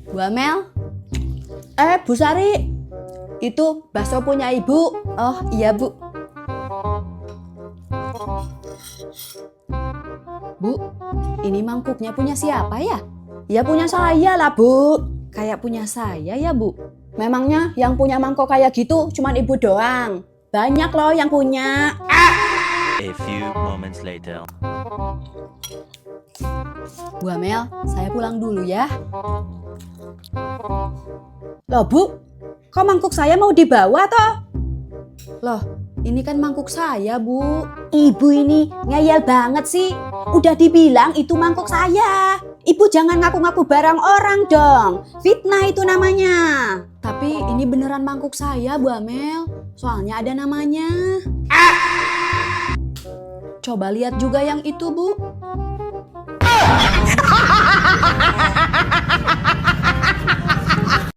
Bu Amel? Bu Sari? Itu bakso punya ibu. Oh iya bu. Bu, ini mangkuknya punya siapa ya? Ya punya saya lah bu. Kayak punya saya ya bu. Memangnya yang punya mangkok kayak gitu cuman ibu doang? Banyak loh yang punya. A few moments later. Bu Amel, saya pulang dulu ya. Loh bu, kok mangkuk saya mau dibawa toh? Loh, ini kan mangkuk saya bu. Ibu ini ngeyel banget sih. Udah dibilang itu mangkuk saya. Ibu jangan ngaku-ngaku barang orang dong. Fitnah itu namanya. Tapi ini beneran mangkuk saya Bu Amel. Soalnya ada namanya. Coba lihat juga yang itu bu.